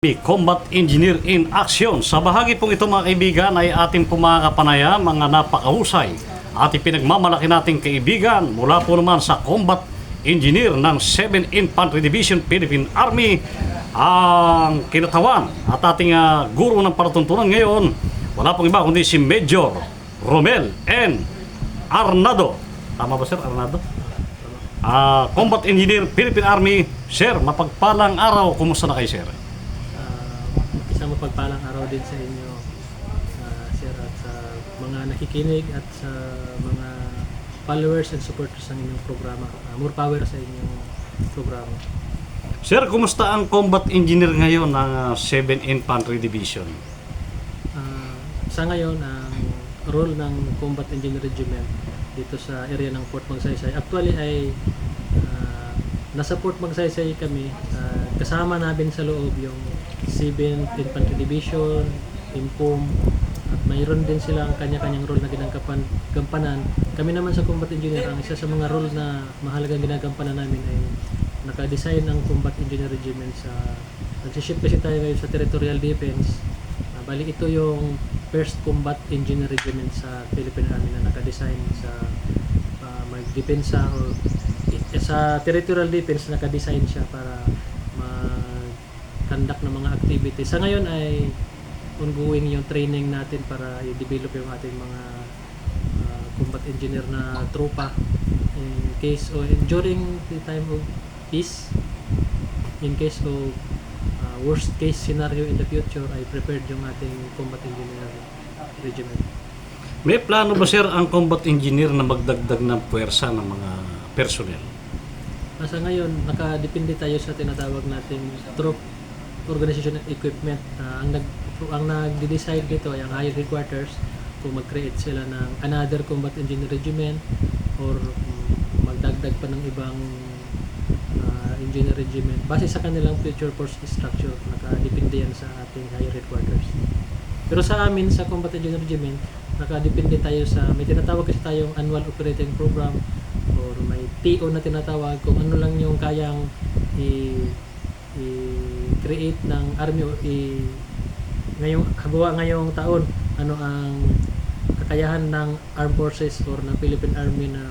Combat Engineer in Action. Sa bahagi pong ito mga kaibigan ay ating pumakapanaya mga napakahusay at ipinagmamalaki nating kaibigan mula po naman sa Combat Engineer ng 7th Infantry Division Philippine Army, ang kinatawan at ating guro ng palatuntunan ngayon. Wala pong iba kundi si Major Romel N. Arnado. Tama ba sir? Arnado? Combat Engineer Philippine Army. Sir, mapagpalang araw. Kumusta na kayo sir? Isang mapagpalang araw din sa inyo, sir, at sa mga nakikinig at sa mga followers and supporters ng inyong programa. More power sa inyong programa. Sir, kumusta ang combat engineer ngayon ng 7th Infantry Division? Sa ngayon, ang role ng Combat Engineer Regiment dito sa area ng Fort Magsaysay, actually ay nasa Fort Magsaysay kami, kasama namin sa loob yung 7th Infantry Division, IMPOM, at mayroon din silang kanya-kanyang role na ginagampanan. Kami naman sa Combat Engineer, ang isa sa mga role na mahalagang ginagampanan namin ay naka-design ang Combat Engineer Regiment sa nagsiship kasi tayo ngayon sa Territorial Defense. Bali ito yung first Combat Engineer Regiment sa Philippine Army na naka-design sa magdepensa o sa Territorial Defense. Naka-design siya para conduct ng mga activities. Sa ngayon ay ongoing yung training natin para i-develop yung ating mga combat engineer na tropa in case o during the time of peace, in case of worst case scenario in the future, ay prepared yung ating combat engineer regiment. May plano ba sir ang combat engineer na magdagdag ng puwersa ng mga personnel? Sa ngayon, nakadepende tayo sa tinatawag nating troop organization and equipment. Ang nag-decide dito ay ang higher headquarters kung mag-create sila ng another combat engineer regiment or magdagdag pa ng ibang engineer regiment base sa kanilang future force structure. Nakadepende yan sa ating higher headquarters. Pero sa amin, sa combat engineer regiment, nakadepende tayo sa, may tinatawag kasi tayong annual operating program or may TO na tinatawag kung ano lang yung kayang i-create ng army o ngayong taon, ano ang kakayahan ng armed forces or ng Philippine Army na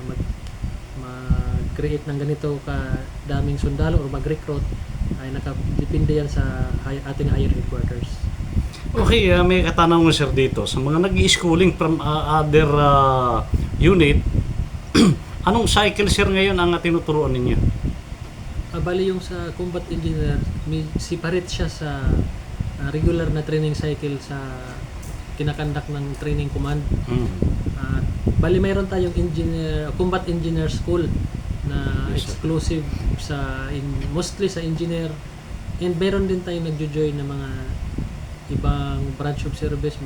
mag-create ng ganito kadaming sundalo or mag-recruit, ay nakadepende yan sa ating higher headquarters. Okay, may katanungan sir dito. Sa mga nag-i-schooling from other unit, anong cycle sir ngayon ang tinuturuan ninyo? Bali yung sa combat engineer, may separate siya sa regular na training cycle sa kinakandak ng training command. Bali mayroon tayong combat engineer school na exclusive sa mostly sa engineer, and mayroon din tayong nagjo-join na mga ibang branch of service.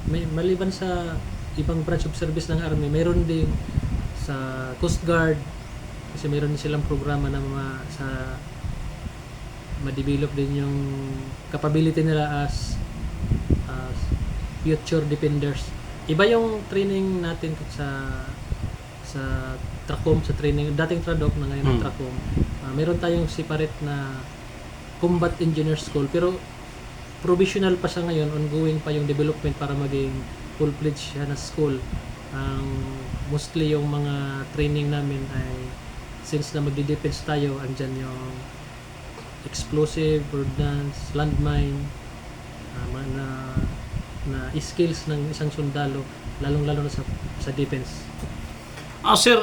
May maliban sa ibang branch of service ng army, mayroon din sa Coast Guard kasi mayroon din silang programa na sa ma-develop din yung capability nila as future defenders. Iba yung training natin sa TRACOM, sa training dating TRADOC na ngayon TRACOM. Meron tayong separate na combat engineer school, pero provisional pa sa ngayon, ongoing pa yung development para maging full-fledged siya na school. Mostly yung mga training namin ay since na magdi-defense tayo, andyan yung explosive, ordnance, landmine, na skills ng isang sundalo, lalong-lalo na sa defense. Sir,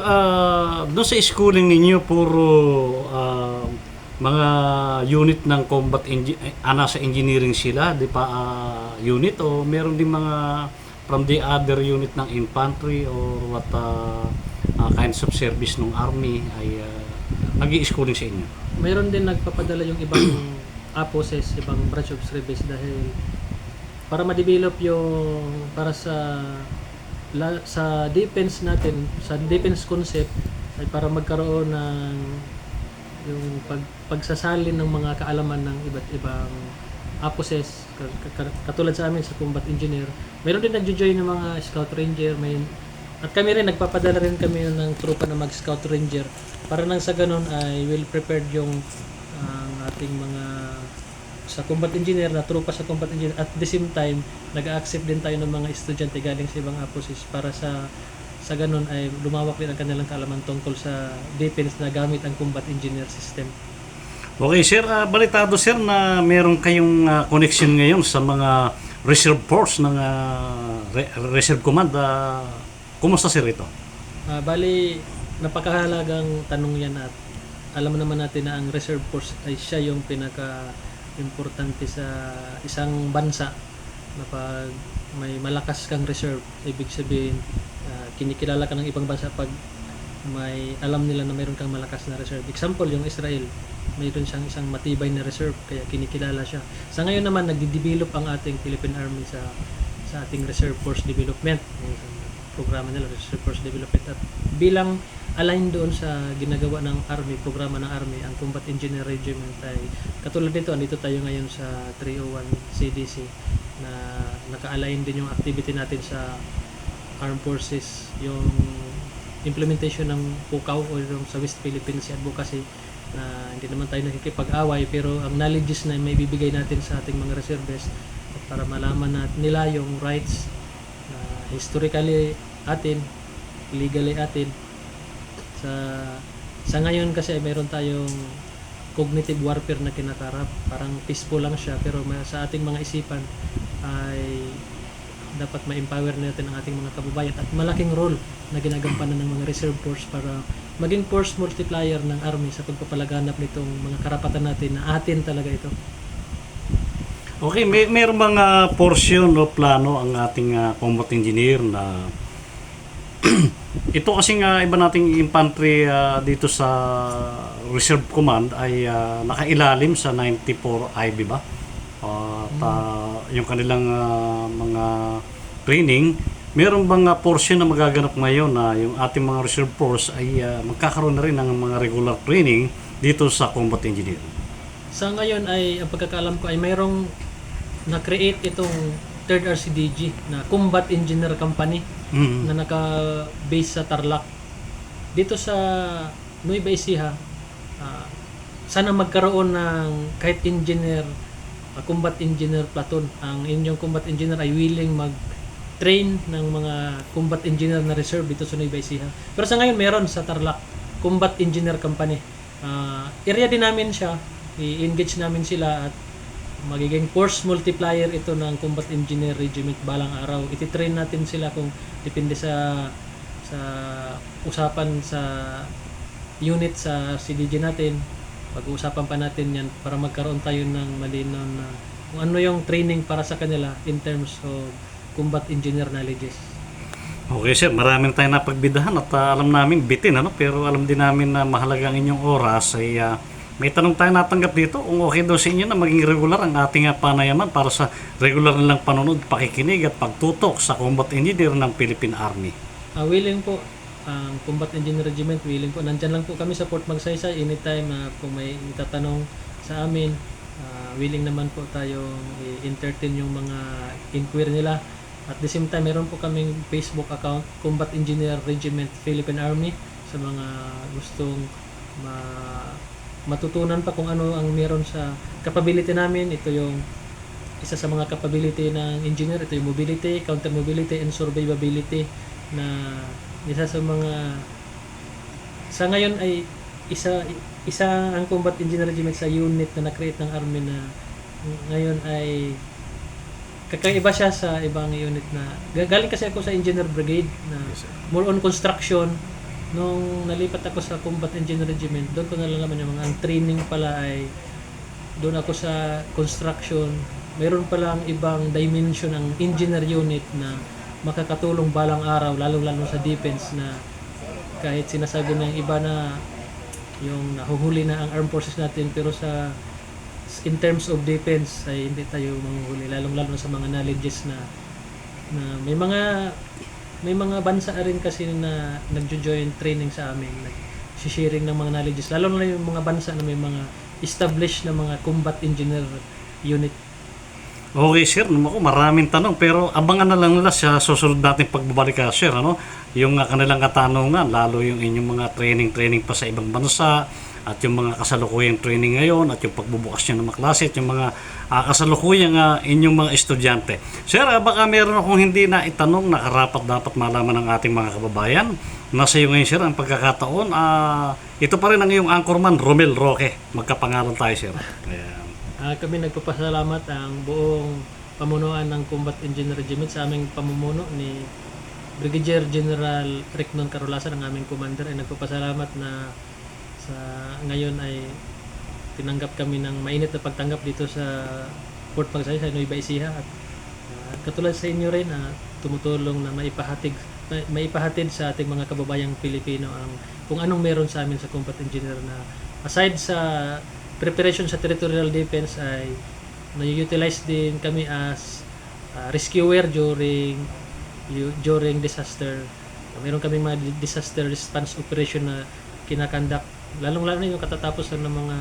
doon sa schooling ninyo, puro mga unit ng combat nasa engineering sila, di pa unit, o meron din mga from the other unit ng infantry or what kinds of service ng army ay nag-i-schooling sa inyo? Mayroon din nagpapadala yung ibang APOSES, ibang branch of service, dahil para ma-develop yung para sa defense natin, sa defense concept, ay para magkaroon ng yung pagsasalin ng mga kaalaman ng iba't ibang APOSES, katulad sa amin sa combat engineer. Mayroon din nagjo-join ng mga scout ranger, at kami rin nagpapadala rin kami ng tropa na mag-scout ranger para nang sa ganun ay well prepared yung ating mga sa combat engineer, na tropa sa combat engineer, at the same time nag-accept din tayo ng mga estudyante galing sa ibang aposis para sa ganun ay lumawak din ang kanilang kaalaman tungkol sa defense na gamit ang combat engineer system. Okay, sir. Balitado, sir, na meron kayong connection ngayon sa mga reserve force ng reserve command. Kumusta, sir, ito? Bali, napakahalagang tanong yan at alam naman natin na ang reserve force ay siya yung pinaka-importante sa isang bansa na pag may malakas kang reserve, ibig sabihin kinikilala ka ng ibang bansa pag may alam nila na mayroon kang malakas na reserve. Example, yung Israel, mayroon siyang isang matibay na reserve kaya kinikilala siya. Sa ngayon naman, nagde-develop ang ating Philippine Army sa ating Reserve Force Development. Yung programa nila, Reserve Force Development. At bilang align doon sa ginagawa ng Army, programa ng Army, ang Combat Engineer Regiment ay katulad nito, andito tayo ngayon sa 301 CDC na naka-align din yung activity natin sa Armed Forces, yung implementation ng PUCAW o yung sa West Philippine Sea Advocacy na hindi naman tayo nakikipag-away pero ang knowledges na may bibigay natin sa ating mga reservists para malaman nila yung rights na historically atin, legally atin. Sa ngayon kasi meron tayong cognitive warfare na kinakarap, parang peaceful lang siya pero sa ating mga isipan ay dapat ma-empower natin ang ating mga kababayan at malaking role na ginagampanan ng mga reserve force para maging force multiplier ng army sa pagpapalaganap nitong mga karapatan natin na atin talaga ito. Okay, meron mga portion o plano ang ating combat engineer na ito kasing iba nating infantry dito sa Reserve Command ay nakailalim sa 94 IB ba? Yung kanilang mga training, meron bang portion na magaganap ngayon na yung ating mga reserve force ay magkakaroon na rin ng mga regular training dito sa combat engineer? Sa ngayon ay ang pagkakaalam ko ay mayroong na-create itong 3rd RCDG na Combat Engineer Company na naka-base sa Tarlac. Dito sa Nueva Ecija, sana magkaroon ng kahit engineer, combat engineer platoon. Ang inyong combat engineer ay willing mag-train ng mga combat engineer na reserve dito sa Nueva Ecija. Pero sa ngayon meron sa Tarlac, Combat Engineer Company. Area din namin siya, i-engage namin sila at magiging force multiplier ito ng Combat Engineer Regiment balang araw. Iti-train natin sila kung depende sa usapan sa unit sa CDG natin. Pag-uusapan pa natin yan para magkaroon tayo ng malinaw na kung ano yung training para sa kanila in terms of combat engineer knowledges. Okay, sir, maraming tayong napagbidahan at alam namin bitin, pero alam din namin na mahalaga ang inyong oras ay may tanong tayo natanggap dito kung okay daw sa inyo na maging regular ang ating panayaman para sa regular nilang panonood, pakikinig at pagtutok sa combat engineer ng Philippine Army. Willing po ang Combat Engineer Regiment, willing po. Nandyan lang po kami sa Port Magsaysay anytime na kung may itatanong sa amin. Willing naman po tayong i-entertain yung mga inquiry nila. At the same time, meron po kaming Facebook account, Combat Engineer Regiment Philippine Army, sa mga gustong matutunan pa kung ano ang meron sa capability namin. Ito yung isa sa mga capability ng engineer. Ito yung mobility, counter mobility, and survivability na isa sa mga sa ngayon ay isa ang Combat Engineer Regiment sa unit na na-create ng Army na ngayon ay kakaiba siya sa ibang unit na galing kasi ako sa Engineer Brigade na more on construction. Nung nalipat ako sa Combat Engineer Regiment, doon ko nalalaman yung mga ang training pala ay doon ako sa construction. Mayroon palang ibang dimension ng engineer unit na makakatulong balang araw, lalo-lalo sa defense na kahit sinasabi ng iba na yung nahuhuli na ang armed forces natin pero in terms of defense ay hindi tayo mahuhuli, lalong-lalo sa mga knowledges na may mga bansa rin kasi na nagjo-join training sa amin, nag-sharing ng mga knowledges, lalo na yung mga bansa na may mga established na mga combat engineer unit. Okay, sir, maraming tanong pero abangan na lang nila sa susunod natin pagbabalik, sir, yung kanilang katanungan, lalo yung inyong mga training pa sa ibang bansa at yung mga kasalukuyang training ngayon at yung pagbubukas niyo ng mga klase at yung mga kasalukuyang inyong mga estudyante. Sir, baka meron akong hindi na itanong na karapat dapat malaman ng ating mga kababayan. Nasa iyo ngayon, sir, ang pagkakataon. Ito pa rin ang iyong anchorman, Romel Roque. Magkapangalan tayo, sir. Ayan. Kami nagpapasalamat ang buong pamunuan ng Combat Engineer Regiment sa aming pamumuno ni Brigadier General Recnon Carolasan, ang aming commander, ay nagpapasalamat na sa ngayon ay tinanggap kami ng mainit na pagtanggap dito sa Fort Magsaysay, Nueva Ecija, at katulad sa inyo rin na tumutulong na maipahatid sa ating mga kababayang Pilipino ang kung anong meron sa amin sa Combat Engineer, na aside sa preparation sa territorial defense ay na-utilize din kami as rescuer during disaster. Meron kaming mga disaster response operation na kinakandak, lalong-lalo na yung katatapos ng mga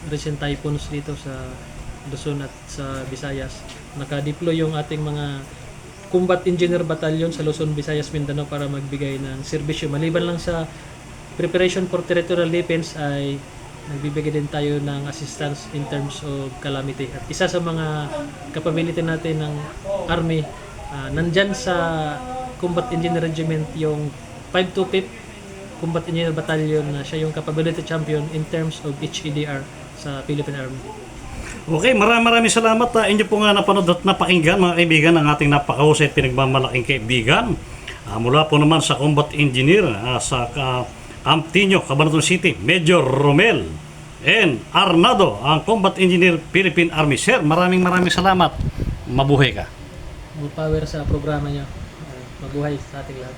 recent typhoons dito sa Luzon at sa Visayas. Naka-deploy yung ating mga Combat Engineer Battalion sa Luzon, Visayas, Mindanao para magbigay ng serbisyo. Maliban lang sa preparation for territorial defense ay nagbibigay din tayo ng assistance in terms of calamity. At isa sa mga capability natin ng Army, nandyan sa Combat Engineer Regiment yung 525th Combat Engineer Battalion, na siya yung capability champion in terms of HEDR sa Philippine Army. Okay, maraming salamat. Inyo po nga napanood at napakinggan, mga kaibigan, ang ating napakahusay at pinagmamalaking kaibigan. Mula po naman sa Combat Engineer sa Amtinio, Cabanatuan City, Major Romel and Arnado, ang Combat Engineer Philippine Army. Sir, maraming salamat. Mabuhay ka. More power sa programa niyo. Mabuhay sa ating lahat.